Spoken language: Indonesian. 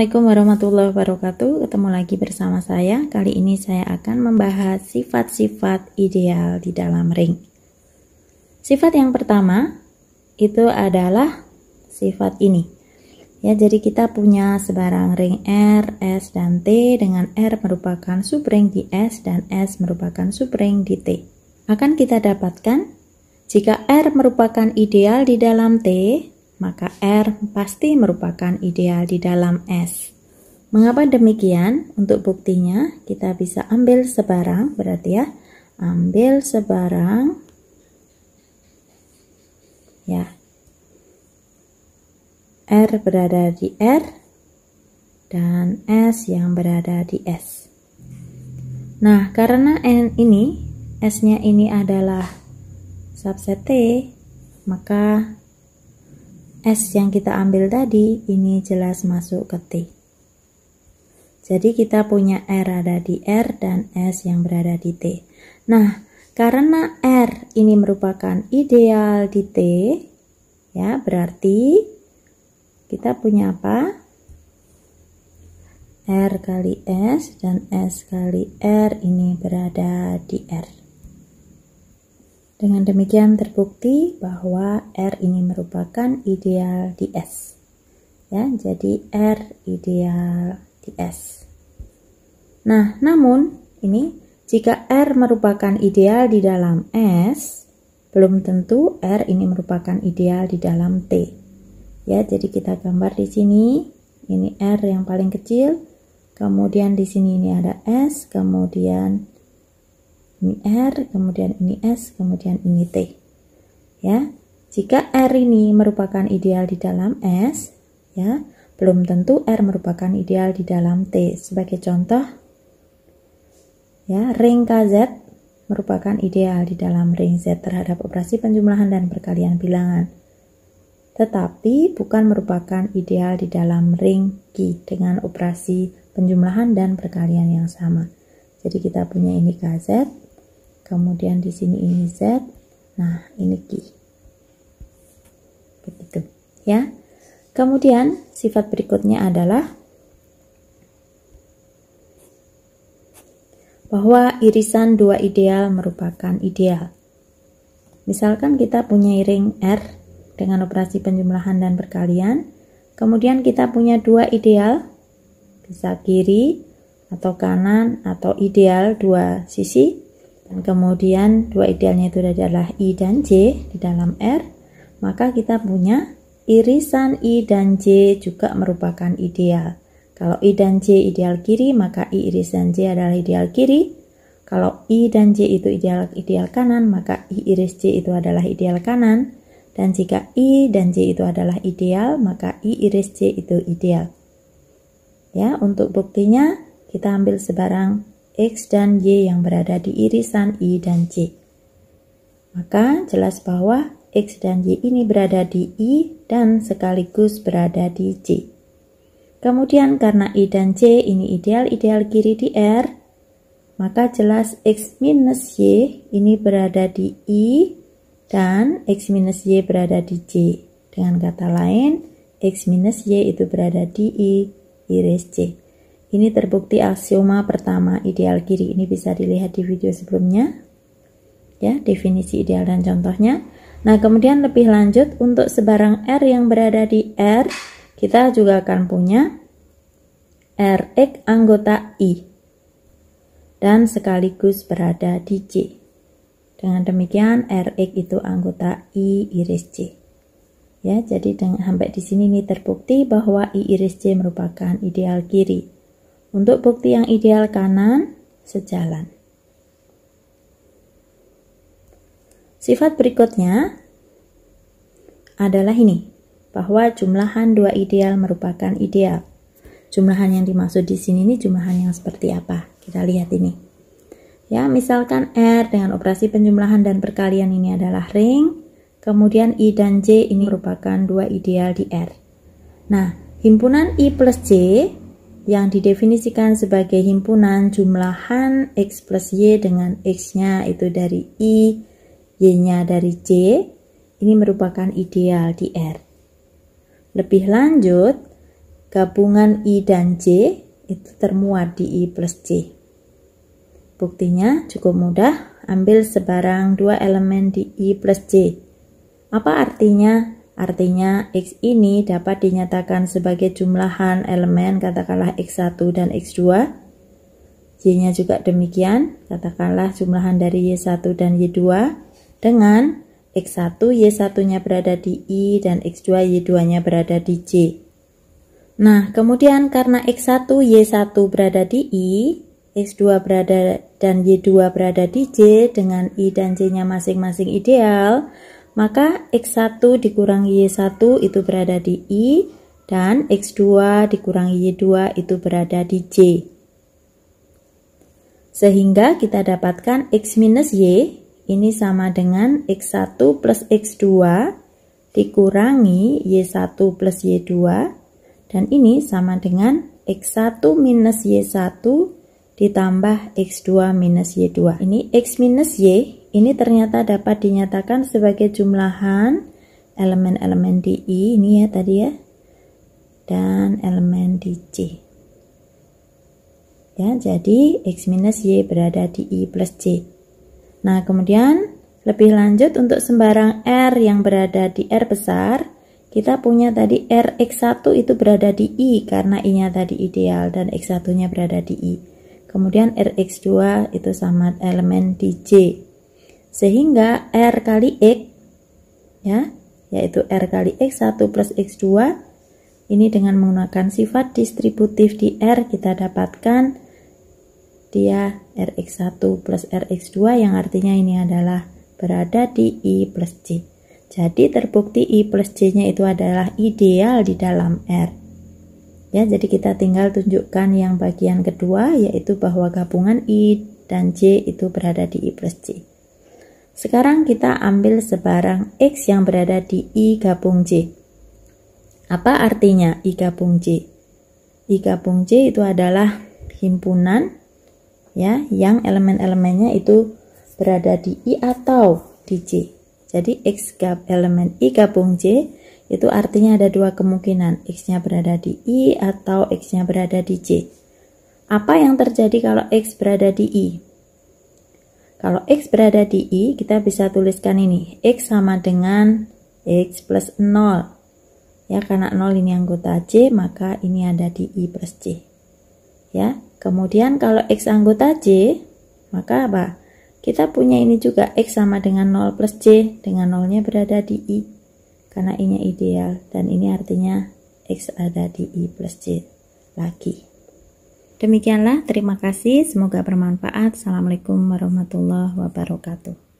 Assalamualaikum warahmatullahi wabarakatuh. Ketemu lagi bersama saya. Kali ini saya akan membahas sifat-sifat ideal di dalam ring. Sifat yang pertama itu adalah sifat ini. Ya, jadi kita punya sebarang ring R, S, dan T dengan R merupakan subring di S dan S merupakan subring di T. Akan kita dapatkan jika R merupakan ideal di dalam T, maka R pasti merupakan ideal di dalam S. Mengapa demikian? Untuk buktinya kita bisa ambil sebarang, berarti ya, ambil sebarang ya. R berada di R dan S yang berada di S. Nah, karena N ini, S-nya ini adalah subset T, maka S yang kita ambil tadi ini jelas masuk ke T. Jadi kita punya R ada di R dan S yang berada di T. Nah, karena R ini merupakan ideal di T, ya berarti kita punya apa? R kali S dan S kali R ini berada di R. Dengan demikian terbukti bahwa R ini merupakan ideal di S. Ya, jadi R ideal di S. Nah, namun ini jika R merupakan ideal di dalam S, belum tentu R ini merupakan ideal di dalam T. Ya, jadi kita gambar di sini, ini R yang paling kecil, kemudian di sini ini ada S, kemudian ini R, kemudian ini S, kemudian ini T. Ya, jika R ini merupakan ideal di dalam S, ya, belum tentu R merupakan ideal di dalam T. Sebagai contoh, ya, ring KZ merupakan ideal di dalam ring Z terhadap operasi penjumlahan dan perkalian bilangan. Tetapi bukan merupakan ideal di dalam ring Q dengan operasi penjumlahan dan perkalian yang sama. Jadi kita punya ini KZ, kemudian di sini ini Z, nah ini Q. Begitu, ya. Kemudian sifat berikutnya adalah bahwa irisan dua ideal merupakan ideal. Misalkan kita punya ring R dengan operasi penjumlahan dan perkalian, kemudian kita punya dua ideal, bisa kiri atau kanan atau ideal dua sisi. Dan kemudian dua idealnya itu adalah I dan J di dalam R, maka kita punya irisan I dan J juga merupakan ideal. Kalau I dan J ideal kiri, maka I irisan J adalah ideal kiri. Kalau I dan J itu ideal kanan, maka I iris J itu adalah ideal kanan. Dan jika I dan J itu adalah ideal, maka I iris J itu ideal. Ya, untuk buktinya kita ambil sebarang X dan Y yang berada di irisan I dan J. Maka jelas bahwa X dan Y ini berada di I dan sekaligus berada di J. Kemudian karena I dan J ini ideal kiri di R, maka jelas X minus Y ini berada di I dan X minus Y berada di J. Dengan kata lain, X minus Y itu berada di I iris J. Ini terbukti aksioma pertama ideal kiri. Ini bisa dilihat di video sebelumnya. Ya, definisi ideal dan contohnya. Nah, kemudian lebih lanjut untuk sebarang R yang berada di R, kita juga akan punya Rx anggota I dan sekaligus berada di J. Dengan demikian Rx itu anggota I iris J. Ya, jadi sampai di sini ini terbukti bahwa I iris J merupakan ideal kiri. Untuk bukti yang ideal kanan, sejalan. Sifat berikutnya adalah ini, bahwa jumlahan dua ideal merupakan ideal. Jumlahan yang dimaksud di sini ini jumlahan yang seperti apa? Kita lihat ini. Ya, misalkan R dengan operasi penjumlahan dan perkalian ini adalah ring, kemudian I dan J ini merupakan dua ideal di R. Nah, himpunan I plus J yang didefinisikan sebagai himpunan jumlahan X plus Y dengan X-nya itu dari I, Y-nya dari J, ini merupakan ideal di R. Lebih lanjut, gabungan I dan J itu termuat di I plus J. Buktinya cukup mudah, ambil sebarang dua elemen di I plus J. Apa artinya? Artinya X ini dapat dinyatakan sebagai jumlahan elemen, katakanlah X1 dan X2. Y-nya juga demikian, katakanlah jumlahan dari Y1 dan Y2 dengan X1 Y1-nya berada di I dan X2 Y2-nya berada di J. Nah, kemudian karena X1 Y1 berada di I, X2 berada dan Y2 berada di J dengan I dan J-nya masing-masing ideal, maka X1 dikurangi Y1 itu berada di I dan X2 dikurangi Y2 itu berada di J. Sehingga kita dapatkan X minus Y ini sama dengan X1 plus X2 dikurangi Y1 plus Y2, dan ini sama dengan X1 minus Y1 ditambah X2 minus Y2. Ini X minus Y ini ternyata dapat dinyatakan sebagai jumlahan elemen-elemen di I, ini ya tadi ya, dan elemen di J. Ya, jadi X minus Y berada di I plus J. Nah, kemudian lebih lanjut untuk sembarang R yang berada di R besar, kita punya tadi Rx1 itu berada di I karena I-nya tadi ideal dan X1-nya berada di I. Kemudian Rx2 itu sama elemen di J. Sehingga R kali X, ya, yaitu R kali X1 plus X2, ini dengan menggunakan sifat distributif di R kita dapatkan dia Rx1 plus Rx2 yang artinya ini adalah berada di I plus J. Jadi terbukti I plus J-nya itu adalah ideal di dalam R. Ya, jadi kita tinggal tunjukkan yang bagian kedua, yaitu bahwa gabungan I dan J itu berada di I plus J. Sekarang kita ambil sebarang X yang berada di I gabung J. Apa artinya I gabung J? I gabung J itu adalah himpunan ya yang elemen-elemennya itu berada di I atau di J. Jadi X elemen I gabung J itu artinya ada dua kemungkinan, X-nya berada di I atau X-nya berada di J. Apa yang terjadi kalau X berada di I? Kalau X berada di I, kita bisa tuliskan ini, X sama dengan X plus 0. Ya, karena 0 ini anggota J, maka ini ada di I plus J. Ya, kemudian kalau X anggota J, maka apa? Kita punya ini juga X sama dengan 0 plus J, dengan 0-nya berada di I, karena I-nya ideal, dan ini artinya X ada di I plus J lagi. Demikianlah, terima kasih, semoga bermanfaat. Assalamualaikum warahmatullahi wabarakatuh.